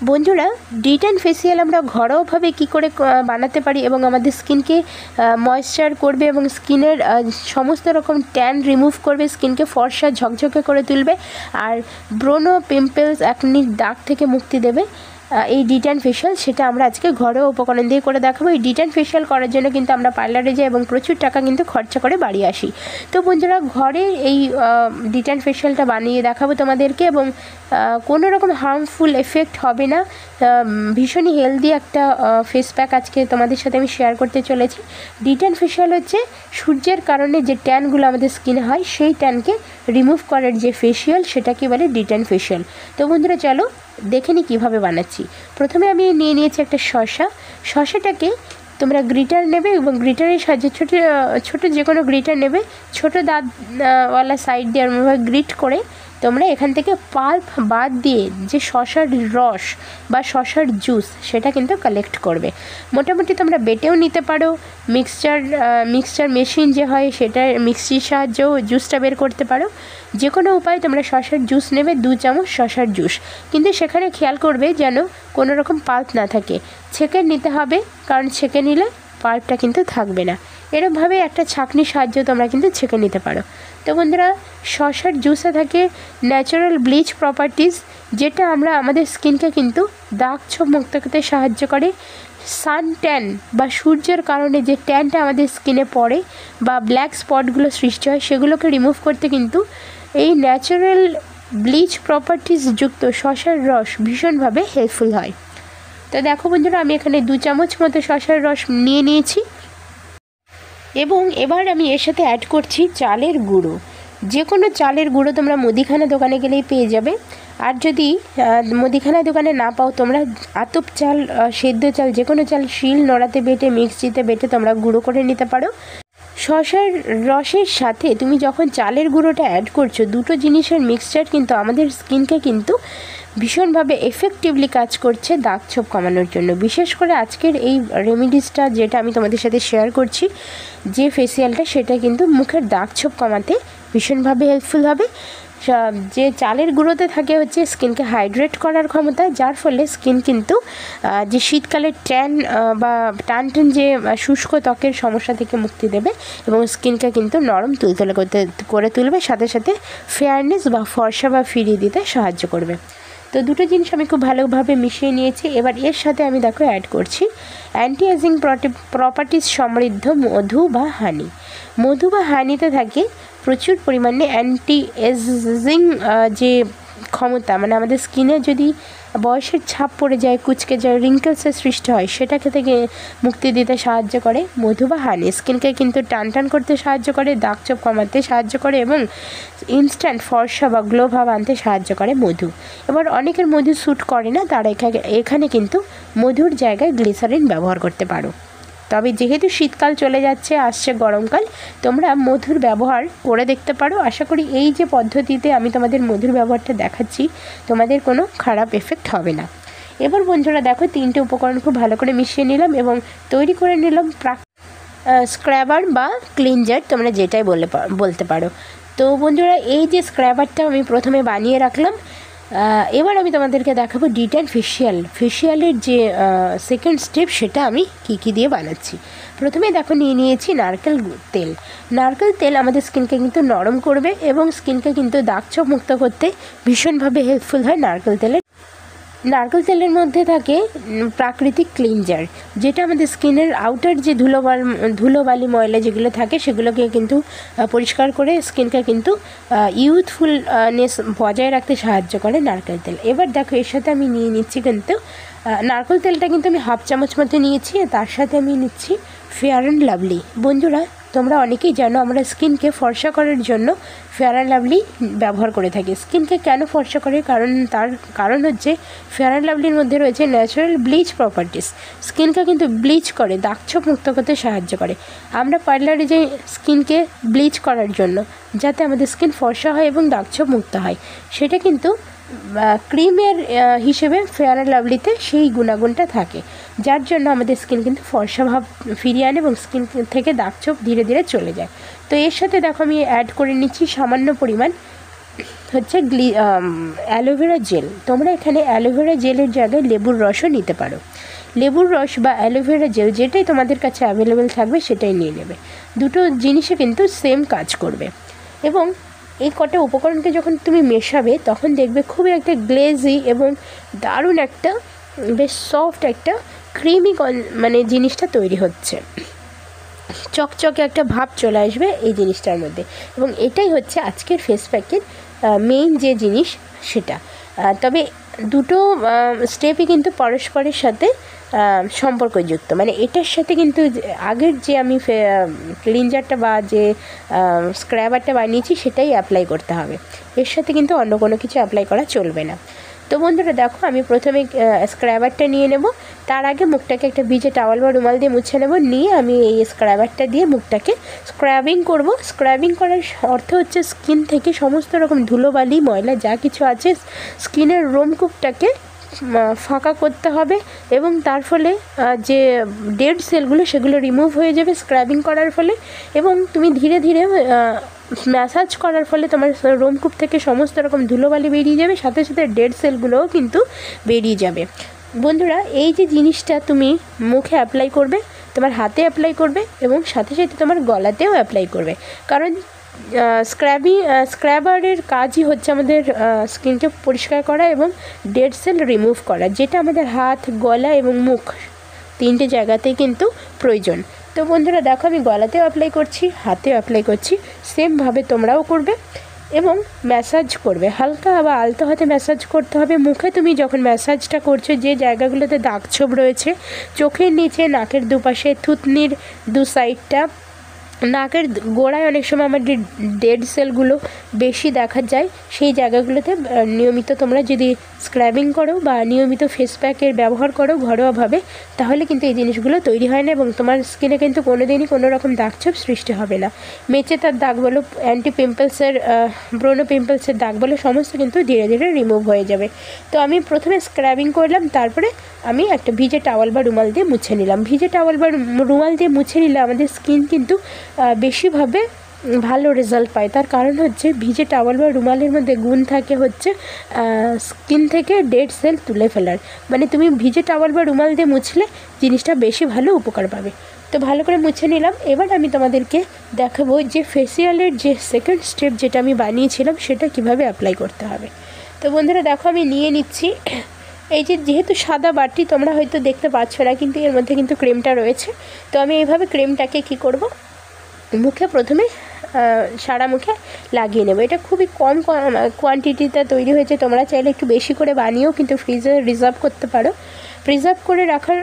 বন্ধুরা, detain facial আমরা ঘরোয়াভাবে কী করে বানাতে পারি এবং আমাদের স্কিনকে ময়েশ্চার করবে এবং স্কিনের সমস্ত রকম ট্যান রিমুভ করবে, স্কিনকে ফর্সা ঝকঝকে করে তুলবে আর ব্রোনো পিম্পলস অ্যাকনির দাগ থেকে মুক্তি দেবে এই ডিটেন ফেশিয়াল, সেটা আমরা আজকে ঘরোয়া উপকরণ দিয়ে করে দেখাবো। এই ডিটেন ফেশিয়াল করার জন্য কিন্তু আমরা পার্লারে যাই এবং প্রচুর টাকা কিন্তু খরচা করে বাড়ি আসি। তো বন্ধুরা, ঘরে এই ডিটেন ফেশিয়ালটা বানিয়ে দেখাবো তোমাদেরকে এবং কোনো রকম হার্মফুল এফেক্ট হবে না। ভীষণই হেলদি একটা ফেস প্যাক আজকে তোমাদের সাথে আমি শেয়ার করতে চলেছি। ডিটেন ফেশিয়াল হচ্ছে সূর্যের কারণে যে ট্যানগুলো আমাদের স্কিনে হয় সেই ট্যানকে রিমুভ করার যে ফেশিয়াল, সেটাকে বলে ডিটেন ফেশিয়াল। তো বন্ধুরা চলো দেখে নিই কীভাবে বানাচ্ছি। প্রথমে আমি নিয়ে নিয়েছি একটা শসাটাকে তোমরা গ্রিটার নেবে এবং গ্রিটারের সাহায্যে ছোটো যে কোনো গ্রিটার নেবে, ছোটো দাঁতওয়ালা সাইড দিয়ে এরকমভাবে গ্রিট করে তোমরা এখান থেকে পাল্প বাদ দিয়ে যে শসার রস বা শসার জুস সেটা কিন্তু কালেক্ট করবে। মোটামুটি তোমরা বেটেও নিতে পারো, মিক্সচার মেশিন যে হয় সেটার মিক্সির সাহায্যেও জুসটা বের করতে পারো। যে কোনো উপায়ে তোমরা শসার জুস নেবে, 2 চামচ শসার জুস, কিন্তু সেখানে খেয়াল করবে যেন কোনো রকম পাল্প না থাকে। ছেঁকে নিতে হবে, কারণ ছেঁকে নিলে পাল্পটা কিন্তু থাকবে না। এরকমভাবে একটা ছাঁকনির সাহায্যে তোমরা কিন্তু ছেঁকে নিতে পারো। তো বন্ধুরা, শসার জুসে থাকে ন্যাচারাল ব্লিচ প্রপার্টিস, যেটা আমাদের স্কিনকে কিন্তু দাগ ছোপ মুক্ত করতে সাহায্য করে। সান ট্যান বা সূর্যের কারণে যে ট্যানটা আমাদের স্কিনে পড়ে বা ব্ল্যাক স্পটগুলো সৃষ্টি হয় সেগুলোকে রিমুভ করতে কিন্তু এই ন্যাচারাল ব্লিচ প্রপার্টিস যুক্ত শসার রস ভীষণভাবে হেল্পফুল হয়। তো দেখো বন্ধুরা, আমি এখানে 2 চামচ মতো শসার রস নিয়ে নিয়েছি এবং এবার আমি এর সাথে অ্যাড করছি চালের গুঁড়ো। যে কোনো চালের গুঁড়ো তোমরা মুদিখানা দোকানে গেলেই পেয়ে যাবে। আর যদি মুদিখানা দোকানে না পাও, তোমরা আতপ চাল, সেদ্ধ চাল, যে কোনো চাল শিল নোড়াতে বেটে মিক্সিতে বেটে তোমরা গুঁড়ো করে নিতে পারো। শসার রসের সাথে তুমি যখন চালের গুঁড়োটা অ্যাড করছো, দুটো জিনিসের মিক্সচার কিন্তু আমাদের স্কিনকে কিন্তু ভীষণভাবে এফেক্টিভলি কাজ করছে দাগ ছোপ কমানোর জন্য। বিশেষ করে আজকের এই রেমিডিসটা যেটা আমি তোমাদের সাথে শেয়ার করছি, যে ফেসিয়ালটা, সেটা কিন্তু মুখের দাগ ছোপ কমাতে ভীষণভাবে হেল্পফুল হবে। যে চালের গুঁড়োতে থাকে হচ্ছে স্কিনকে হাইড্রেট করার ক্ষমতা, যার ফলে স্কিন কিন্তু যে শীতকালের ট্যান বা টান যে শুষ্ক ত্বকের সমস্যা থেকে মুক্তি দেবে এবং স্কিনকে কিন্তু নরম তুলতুলে করে তুলবে, সাথে সাথে ফেয়ারনেস বা ফর্সা বা ফিরিয়ে দিতে সাহায্য করবে। তো দুটো জিনিস আমি খুব ভালোভাবে মিশিয়ে নিয়েছি। এবার এর সাথে আমি দেখো অ্যাড করছি অ্যান্টি এজিং প্রপার্টিস সমৃদ্ধ মধু বা হানি। মধু বা হানিতে থাকে প্রচুর পরিমাণে অ্যান্টি এজিং যে ক্ষমতা, মানে আমাদের স্কিনে যদি বয়সের ছাপ পড়ে যায়, কুচকে যায়, রিঙ্কেলসের সৃষ্টি হয়, সেটাকে থেকে মুক্তি দিতে সাহায্য করে মধু বা হানি। স্কিনকে কিন্তু টান করতে সাহায্য করে, দাগ ছোপ কমাতে সাহায্য করে এবং ইনস্ট্যান্ট ফর্সা বা গ্লো ভাব আনতে সাহায্য করে মধু। এবার অনেকের মধু স্যুট করে না, তারা এখানে কিন্তু মধুর জায়গায় গ্লিসারিন ব্যবহার করতে পারো। তবে যেহেতু শীতকাল চলে যাচ্ছে, আসছে গরমকাল, তোমরা মধুর ব্যবহার করে দেখতে পারো। আশা করি এই যে পদ্ধতিতে আমি তোমাদের মধুর ব্যবহারটা দেখাচ্ছি, তোমাদের কোনো খারাপ এফেক্ট হবে না। এবার বন্ধুরা দেখো, 3টে উপকরণ খুব ভালো করে মিশিয়ে নিলাম এবং তৈরি করে নিলাম স্ক্রাবার বা ক্লিনজার, তোমরা যেটাই বলতে পারো। তো বন্ধুরা, এই যে স্ক্রাবারটা আমি প্রথমে বানিয়ে রাখলাম, এবার আমি তোমাদেরকে দেখাবো ডিটেন ফেশিয়ালের যে সেকেন্ড স্টেপ, সেটা আমি কী দিয়ে বানাচ্ছি। প্রথমে দেখো নিয়ে নিয়েছি নারকেল তেল। আমাদের স্কিনকে কিন্তু নরম করবে এবং স্কিনকে কিন্তু দাগ ছোপ মুক্ত করতে ভীষণভাবে হেল্পফুল হয় নারকেল তেলের মধ্যে থাকে প্রাকৃতিক ক্লিনজার, যেটা আমাদের স্কিনের আউটার যে ধুলোবালি ময়লা যেগুলো থাকে সেগুলোকে কিন্তু পরিষ্কার করে স্কিনকে কিন্তু ইউথফুলনেস বজায় রাখতে সাহায্য করে নারকেল তেল। এবার দেখো, এর সাথে আমি নিয়ে নিচ্ছি কিন্তু নারকেল তেলটা কিন্তু আমি 1/2 চামচ মতো নিয়েছি, তার সাথে আমি নিচ্ছি ফেয়ার অ্যান্ড লাভলি। বন্ধুরা, তোমরা অনেকেই জানো আমরা স্কিনকে ফর্সা করার জন্য ফেয়ার অ্যান্ড লাভলি ব্যবহার করে থাকি। স্কিনকে কেন ফর্সা করে? তার কারণ হচ্ছে ফেয়ার অ্যান্ড লাভলির মধ্যে রয়েছে ন্যাচারাল ব্লিচ প্রপার্টিস। স্কিনকে কিন্তু ব্লিচ করে, দাগ ছোপ মুক্ত করতে সাহায্য করে। আমরা পার্লারে যাই স্কিনকে ব্লিচ করার জন্য, যাতে আমাদের স্কিন ফর্সা হয় এবং দাগ ছোপ মুক্ত হয়। সেটা কিন্তু ক্রিমের হিসেবে ফেয়ার অ্যান্ড লাভলিতে সেই গুণাগুণটা থাকে, যার জন্য আমাদের স্কিন কিন্তু ফর্সা ভাব ফিরিয়ে আনে এবং স্কিন থেকে দাগ ছোপ ধীরে ধীরে চলে যায়। তো এর সাথে দেখো আমি অ্যাড করে নিচ্ছি সামান্য পরিমাণ হচ্ছে অ্যালোভেরা জেল। তোমরা এখানে অ্যালোভেরা জেলের জায়গায় লেবুর রসও নিতে পারো। লেবুর রস বা অ্যালোভেরা জেল যেটাই তোমাদের কাছে অ্যাভেলেবেল থাকবে সেটাই নিয়ে নেবে। দুটো জিনিসে কিন্তু সেম কাজ করবে। এবং এই কটা উপকরণকে যখন তুমি মেশাবে তখন দেখবে খুবই একটা গ্লেজি এবং দারুণ একটা বেশ সফট একটা ক্রিমি মানে জিনিসটা তৈরি হচ্ছে। চকচকে একটা ভাব চলে আসবে এই জিনিসটার মধ্যে। এবং এটাই হচ্ছে আজকের ফেস প্যাকের মেইন যে জিনিস সেটা। তবে দুটো স্টেপই কিন্তু পরস্পরের সাথে সম্পর্কযুক্ত। মানে এটার সাথে কিন্তু আগের যে আমি ক্লিনজারটা বা যে স্ক্রাবারটা বানিয়েছি সেটাই অ্যাপ্লাই করতে হবে, এর সাথে কিন্তু অন্য কোনো কিছু অ্যাপ্লাই করা চলবে না। তো বন্ধুরা দেখো, আমি প্রথমে স্ক্রাবারটা নিয়ে নেব। তার আগে মুখটাকে একটা ভিজে টাওয়াল বা রুমাল দিয়ে মুছে নেব। নিয়ে আমি এই স্ক্রাবারটা দিয়ে মুখটাকে স্ক্রাবিং করব। স্ক্রাবিং করার অর্থ হচ্ছে স্কিন থেকে সমস্ত রকম ধুলোবালি ময়লা যা কিছু আছে স্কিনের রোমকূপটাকে ফাঁকা করতে হবে এবং তার ফলে যে ডেড সেলগুলো সেগুলো রিমুভ হয়ে যাবে স্ক্রাবিং করার ফলে। এবং তুমি ধীরে ধীরে ম্যাসাজ করার ফলে তোমার রোমকূপ থেকে সমস্ত রকম ধুলোবালি বেরিয়ে যাবে, সাথে সাথে ডেড সেলগুলোও কিন্তু বেরিয়ে যাবে। বন্ধুরা, এই যে জিনিসটা তুমি মুখে অ্যাপ্লাই করবে, তোমার হাতে অ্যাপ্লাই করবে এবং সাথে সাথে তোমার গলাতেও অ্যাপ্লাই করবে। কারণ স্ক্রাবারের কাজই হচ্ছে আমাদের স্কিনকে পরিষ্কার করা এবং ডেড সেল রিমুভ করা, যেটা আমাদের হাত, গলা এবং মুখ তিনটে জায়গাতেই কিন্তু প্রয়োজন। তো বন্ধুরা দেখো, আমি গলাতেও অ্যাপ্লাই করছি, হাতেও অ্যাপ্লাই করছি। সেমভাবে তোমরাও করবে এবং ম্যাসাজ করবে। হালকা বা আলতো হাতে ম্যাসাজ করতে হবে। মুখে তুমি যখন ম্যাসাজটা করছো যে জায়গাগুলোতে দাগ ছোপ রয়েছে, চোখের নিচে, নাকের দুপাশে, থুতনির দু সাইডটা, নাকের গোড়ায় অনেক সময় আমাদের ডেড সেলগুলো বেশি দেখা যায়, সেই জায়গাগুলোতে নিয়মিত তোমরা যদি স্ক্রাবিং করো বা নিয়মিত ফেস প্যাকের ব্যবহার করো ঘরোয়াভাবে, তাহলে কিন্তু এই জিনিসগুলো তৈরি হয় না এবং তোমার স্কিনে কিন্তু কোনোদিনই কোনো রকম দাগছোপ সৃষ্টি হবে না। মেচে তার দাগ বলো, অ্যান্টি পিম্পলসের ব্রোনো পিম্পলসের দাগ বলো, সমস্ত কিন্তু ধীরে ধীরে রিমুভ হয়ে যাবে। তো আমি প্রথমে স্ক্রাবিং করলাম, তারপরে আমি একটা ভিজে টাওয়াল বা রুমাল দিয়ে মুছে নিলাম। ভিজে টাওয়াল বা রুমাল দিয়ে মুছে নিলে আমাদের স্কিন কিন্তু বেশিভাবে ভালো রেজাল্ট পায়। তার কারণ হচ্ছে ভিজে টাওয়াল বা রুমালের মধ্যে গুণ থাকে হচ্ছে স্কিন থেকে ডেড সেল তুলে ফেলার। মানে তুমি ভিজে টাওয়াল বা রুমাল দিয়ে মুছলে জিনিসটা বেশি ভালো উপকার পাবে। তো ভালো করে মুছে নিলাম। এবার আমি তোমাদেরকে দেখাবো যে ফেসিয়ালের যে সেকেন্ড স্টেপ যেটা আমি বানিয়েছিলাম সেটা কিভাবে অ্যাপ্লাই করতে হবে। তো বন্ধুরা দেখো, আমি নিয়ে নিচ্ছি এই যেহেতু সাদা বাটি, তোমরা হয়তো দেখতে পাচ্ছ না কিন্তু এর মধ্যে কিন্তু ক্রিমটা রয়েছে। তো আমি এইভাবে ক্রিমটাকে কি করব, মুখে প্রথমে সারা মুখে লাগিয়ে নেব। এটা খুবই কম কোয়ান্টিটিতে তৈরি হয়েছে, তোমরা চাইলে একটু বেশি করে বানিয়েও কিন্তু ফ্রিজে রিজার্ভ করতে পারো। প্রিজার্ভ করে রাখার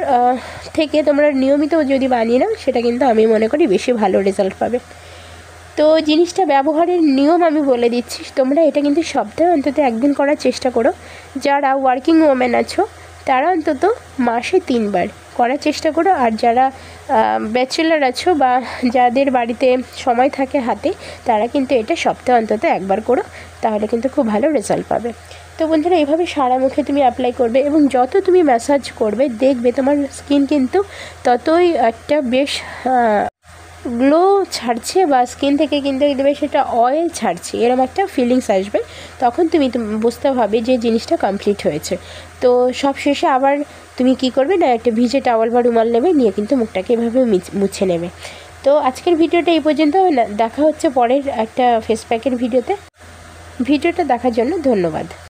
থেকে তোমরা নিয়মিত যদি বানিয়ে নাও, সেটা কিন্তু আমি মনে করি বেশি ভালো রেজাল্ট পাবে। তো জিনিসটা ব্যবহারের নিয়ম আমি বলে দিচ্ছি, তোমরা এটা কিন্তু সপ্তাহে অন্তত একদিন করার চেষ্টা করো। যারা ওয়ার্কিং ওমেন আছো তারা অন্তত মাসে 3 বার করার চেষ্টা করো। আর যারা ব্যাচেলার আছো বা যাদের বাড়িতে সময় থাকে হাতে, তারা কিন্তু এটা সপ্তাহে অন্তত 1 বার করো, তাহলে কিন্তু খুব ভালো রেজাল্ট পাবে। তো বন্ধুরা, এইভাবে সারা মুখে তুমি অ্যাপ্লাই করবে এবং যত তুমি ম্যাসাজ করবে দেখবে তোমার স্কিন কিন্তু ততই একটা বেশ গ্লো ছাড়ছে বা স্কিন থেকে কিন্তু দেখবে সেটা অয়েল ছাড়ছে, এরকম একটা ফিলিংস আসবে। তখন তুমি বুঝতে পারবে যে জিনিসটা কমপ্লিট হয়েছে। তো সব শেষে আবার তুমি কি করবে না, একটা ভিজে টাওয়াল বা রুমাল নেবে, নিয়ে কিন্তু মুখটাকে এভাবে মুছে নেবে। তো আজকের ভিডিওটা এই পর্যন্ত। দেখা হচ্ছে পরের একটা ফেস প্যাকের ভিডিওতে। ভিডিওটা দেখার জন্য ধন্যবাদ।